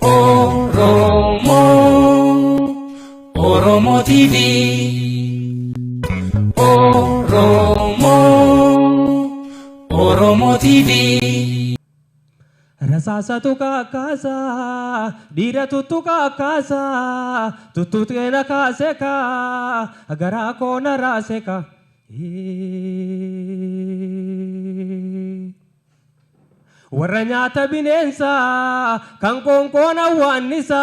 Oromo, Oromo TV. Oromo, Oromo TV. Rasasa tuka kasa, dira tutuka kasa, tututena kaseka, agara ko naraseka. Warra nyaata bineensa kan konkoona waannisa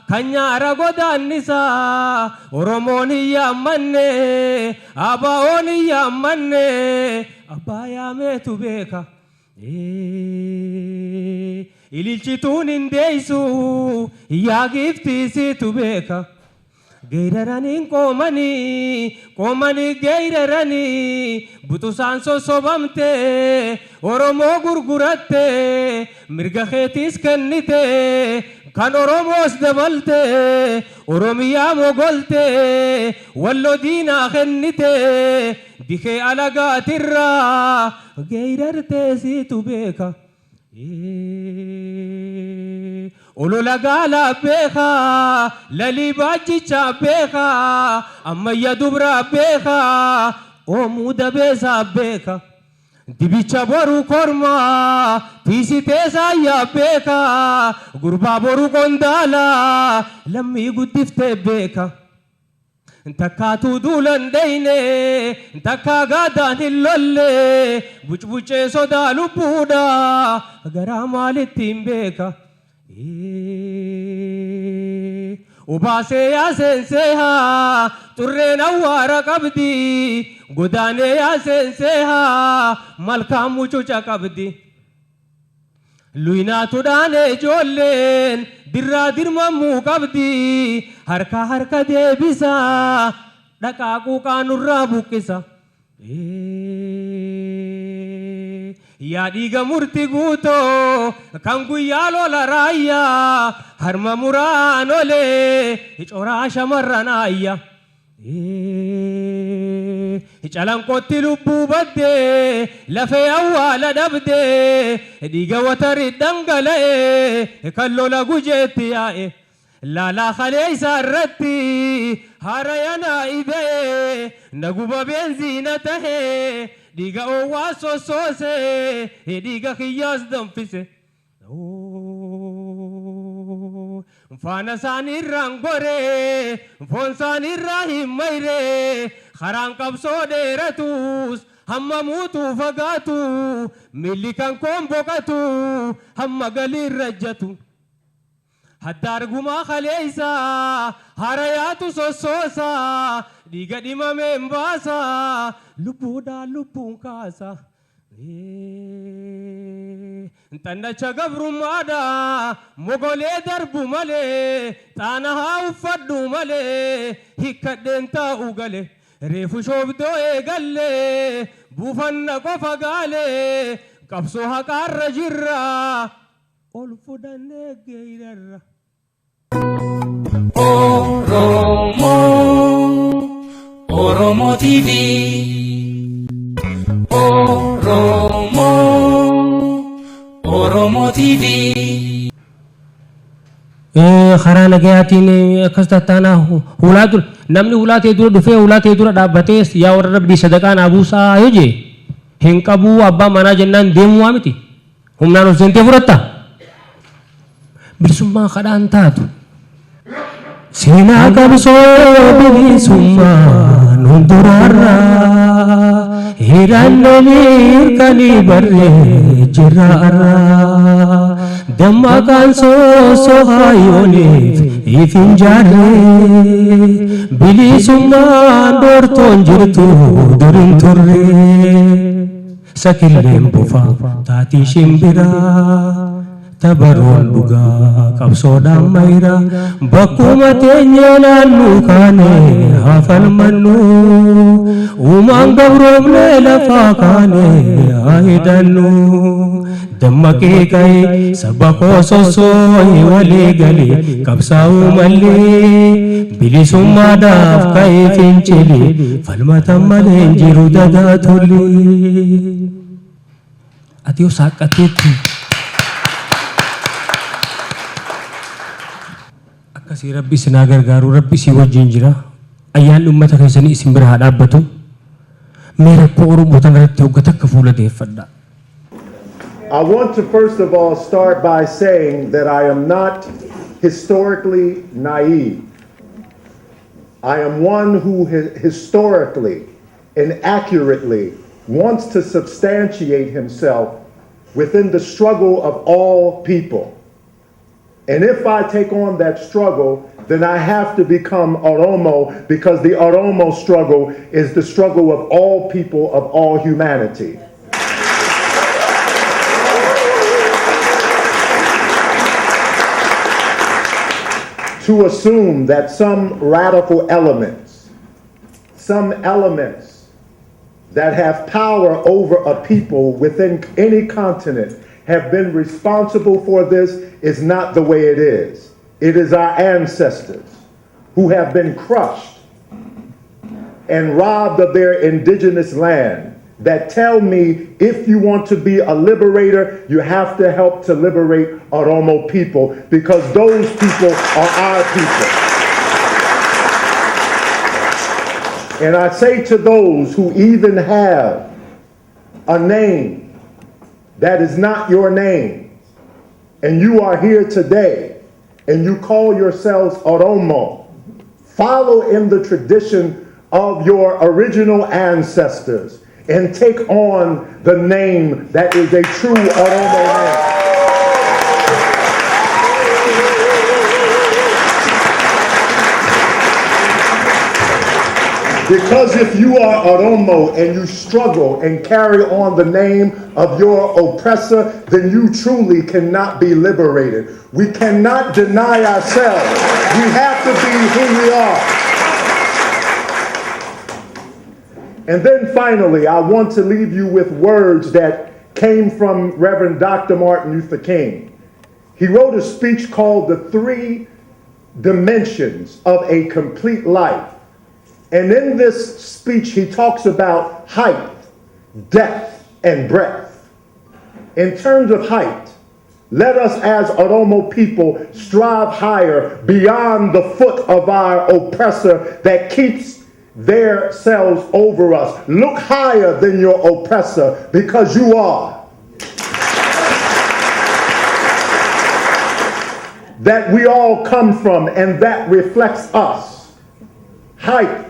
kan nyaara godaannisa Oromoon hin yaammanne ABO'n hin yaammanne abbaa yaameetu beeka ililchituun hin deeysu yaa giiftiisiitu beeka geeraraniin qoomanii geeraranii butusaan sosobamte Oromoo gurguratte mirga keetiis kennite kan Oromoos dabalte Oromiyaa mogolte wallo diinaa kennite dikee alagaatirraa geerartee siitu beeka Olola gala beeka lali bachicha beeka ammayya dubra beeka omuda beesa beeka dibicha boru korma tiisiteesa ya beeka gurbaa boru qondaala lammii guddifte beeka takkaatu duulan deyne takkaa gaadaan hin lolle bucbucee sodaa lubbuudha garaa maalittiin beeka Ubaase ya senseha turreen awwaara qabdi godaanee ya senseha malkaan mucuca qabdi luynaatuudhaan ijoolleen dirraa dirmamuu qabdi harka deebisa dhaqaaquu qaanurraa buqqisa yaa dhiiga murti guutoo kan guyyaa lola raayyaa harma muraan olee coraa shamarran aayya calanqootti lubbuu baddee lafee awwaala dhabdee dhiiga watari dhangala'e kan lola gujeetti yaa'e laalaa kalee isaa irratti haara yanaa ida'e naguba beenziina tahee diga owa sosose diga khiyas damfise fana sani rangore fon sani rahimire kharan qabso deratus hamma mutu fagatu millikan kombokatu hamma galir rajatu haddar guma khaleisa harayatu sososa diga dimame mbasa lubuda lubun kasa tanna chagabru mada mogole darbu male tanaha ufaddu male hikadenta ugale refu shobdo egalle bufanna kofa gale qabso haqarra jirra ol fudanne geirarra Oromo, Oromo TV. Oromo, Oromo TV. خرا نگهاتين كستانا ولاد نمني ولاد يدور دفع ولاد يدور دابتيس يا ور رب دي صدقان ابو سا يجي هنكبو ابا منا جنان ديمو امتي هم نانو سنتي فرتا بسما خدان تاتو سينا كبسو بسما نندرارا هيران نمير كني بري جرارا دما كان سو هايونيف إفين جاري بلي سما دورتون جرتو دورين توري سكيلين بوفا تاتي شمبرا tabaroon dhugaa qabsoodhaan mayra bakkuma teenyee naannuu kaane hafalmannu uumaan gabroomnee lafaa kaane haa hidhannu dammaqee ka'ee saba koo sossoo'ee walii galee qabsaa'uu mallee bilisummaadhaaf ka'ee fincilee falmatan malee hin jiru dadaa tollee ati yoo saaqqateetti akkasii rabbi isin haa gargaaru, rabbi isii wajjin jira. Ayyaanni uummata keessanii isin bira haa dhaabbatu. Mee rakkoo Oromoo tanarratti hogga takka fuula deeffadha. I want to first of all start by saying that I am not historically naive. I am one who historically and accurately wants to substantiate himself within the struggle of all people. And if I take on that struggle, then I have to become Oromo, because the Oromo struggle is the struggle of all people, of all humanity. To assume that some radical elements, some elements that have power over a people within any continent have been responsible for this is not the way it is. It is our ancestors who have been crushed and robbed of their indigenous land that tell me, if you want to be a liberator, you have to help to liberate Oromo people, because those people are our people. And I say to those who even have a name that is not your name, and you are here today, and you call yourselves Oromo, follow in the tradition of your original ancestors and take on the name that is a true Oromo name. Because if you are Oromo and you struggle and carry on the name of your oppressor, then you truly cannot be liberated. We cannot deny ourselves. We have to be who we are. And then finally, I want to leave you with words that came from Reverend Dr. Martin Luther King. He wrote a speech called The Three Dimensions of a Complete Life. And in this speech, he talks about height, depth, and breadth. In terms of height, let us as Oromo people strive higher beyond the foot of our oppressor that keeps their selves over us. Look higher than your oppressor, because you are. That we all come from, and that reflects us. Height.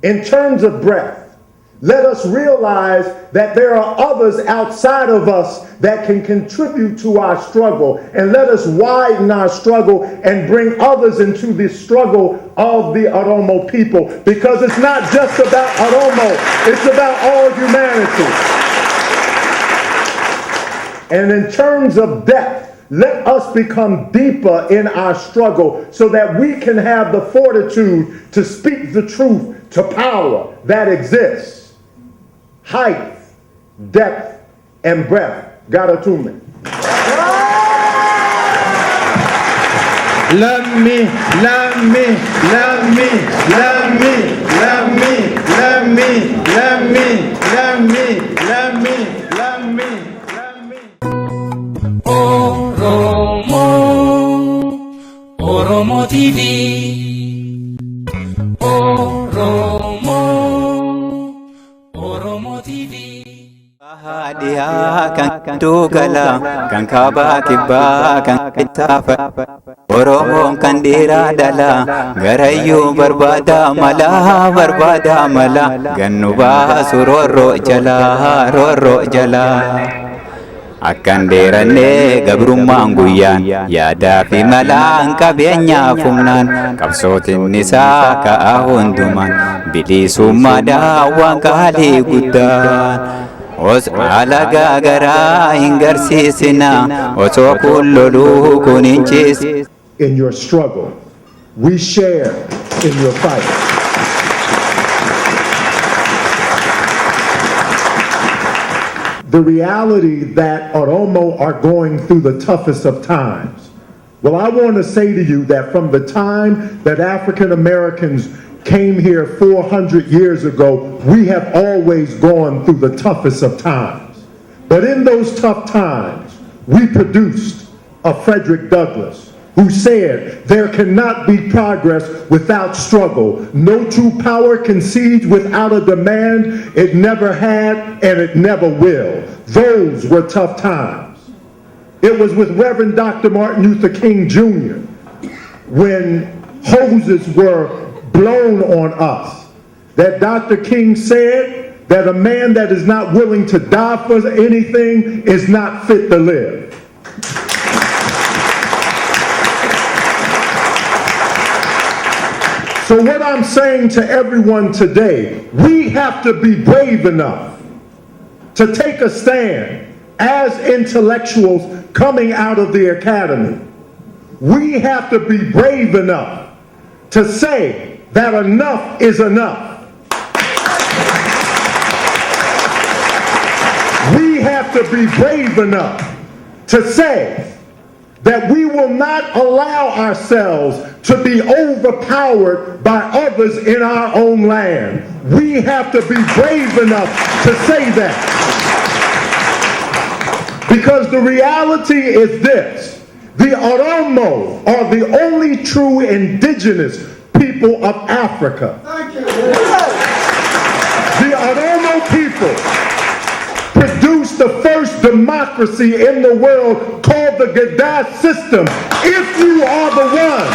In terms of breadth, let us realize that there are others outside of us that can contribute to our struggle, and let us widen our struggle and bring others into the struggle of the Oromo people, because it's not just about Oromo, it's about all humanity. And in terms of depth, let us become deeper in our struggle so that we can have the fortitude to speak the truth to power that exists. Height, depth, and breadth. Garatume. Love me, love me, love me, love me, love me, love me, love me, love me, love me, love me, love me. Oromo, Oromo TV. Oromo, Oromo TV. Hadiah kan tugala kan kaba kibba kan kitafa Oromo kan diradala garayu barbada mala gannu ba suroro jala Akan deranne gabrummaan guyyaan yaadaa fi malaan qabeenya fumnaan qabsootin isaa ka'a hundumaan bilisummaadhaa waan qaalii guddaan os alagaa garaa hin garsiisina osoo kulloluu kun hin ciis. In your struggle, we share in your fight. The reality that Oromo are going through the toughest of times. Well, I want to say to you that from the time that African Americans came here 400 years ago, we have always gone through the toughest of times. But in those tough times, we produced a Frederick Douglass. who said, "There cannot be progress without struggle. No true power concedes without a demand. It never had and it never will." Those were tough times. It was with Reverend Dr. Martin Luther King Jr. when hoses were blown on us that Dr. King said that a man that is not willing to die for anything is not fit to live. So what I'm saying to everyone today, we have to be brave enough to take a stand as intellectuals coming out of the academy. We have to be brave enough to say that enough is enough. We have to be brave enough to say that we will not allow ourselves to be overpowered by others in our own land. We have to be brave enough to say that. Because the reality is this: the Oromo are the only true indigenous people of Africa. The Oromo people produced the first democracy in the world called the Gaddafi system. If you are the ones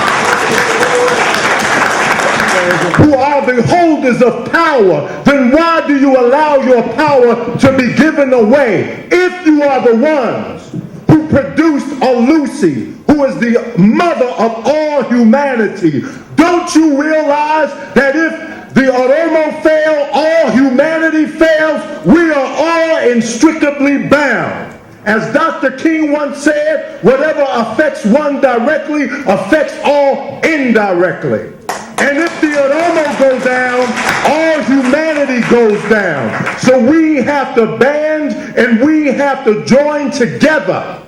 who are the holders of power, then why do you allow your power to be given away? If you are the ones who produced Lucy, who is the mother of all humanity, don't you realize that if the Oromo fail, all humanity fails? We are all inextricably bound. As Dr. King once said, whatever affects one directly affects all indirectly. And if the Oromo goes down, all humanity goes down. So we have to band and we have to join together.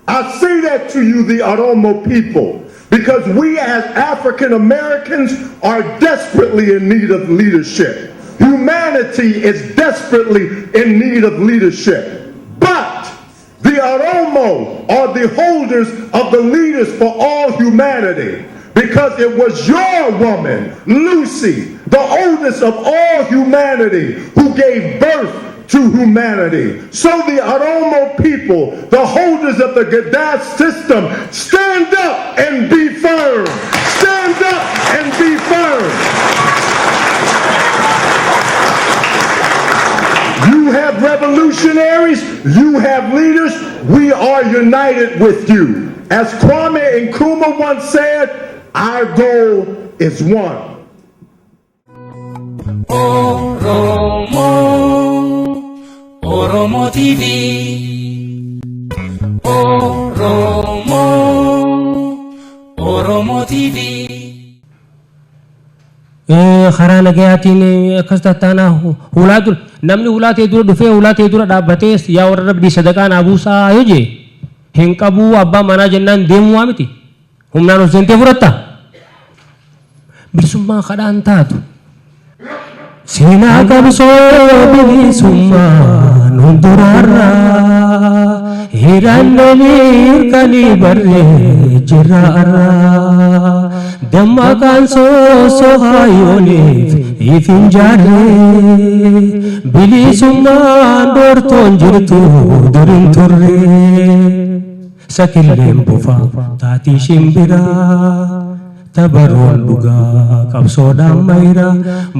I say that to you, the Oromo people, because we as African Americans are desperately in need of leadership. Humanity is desperately in need of leadership. But the Oromo are the holders of the leaders for all humanity. Because it was your woman, Lucy, the oldest of all humanity, who gave birth to humanity. So the Oromo people, the holders of the Gaddafi system, stand up and be firm. Stand up and be firm. You have revolutionaries, you have leaders, we are united with you. As Kwame Nkrumah once said, our goal is one. Oromo TV. Oromo TV. karaa nagayaatiin akkas tattaanaa hulaa dura namni hulaa ta'e dura dhufee hulaa ta'e dura dhaabbatees yaa warra rabbii sadaqaan abuusaa yoo jee hin qabuu abbaa manaa jennaan deemuu waa miti humnaan of seentee fudhatta bilisummaa kadhaan taatu seenaa qabsoo bilisummaa nun duraarraa hirannanii kanii barree jiraarraa dammaaqaan sohaayoniif ifin jaarree bilisummaan doortoon jirtu durin turree sakilleen bofaa taatii shimbiraa tabaroon dhugaa qabsoodhaan mayraa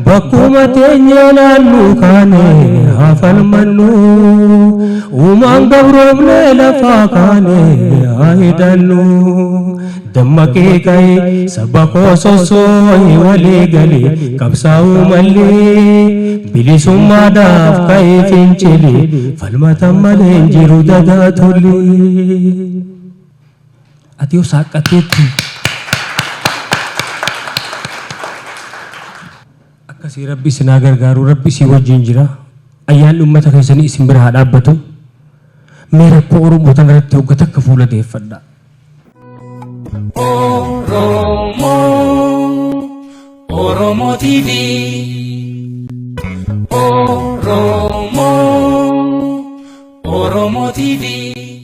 bakkuma teenyee naannuu kaane hafalmannu uumaan gabroomnee lafaa kaane haa hidhannu dammaqee ka'ee saba koo sossoo'ee walii galee qabsaa'uu mallee bilisummaadhaaf ka'ee fincilee falmatan malee hin jiru dagaa tollee ati yoo saaqqateetti akkasii rabbi isinaa gargaaru rabbi isii wajjin jira ayyaanni uummata keessanii isin bira haa dhaabbatu mee rakkoo Oromoo tana irratti hoggata akka fuula deeffadha. Oromo TV. Oromo TV.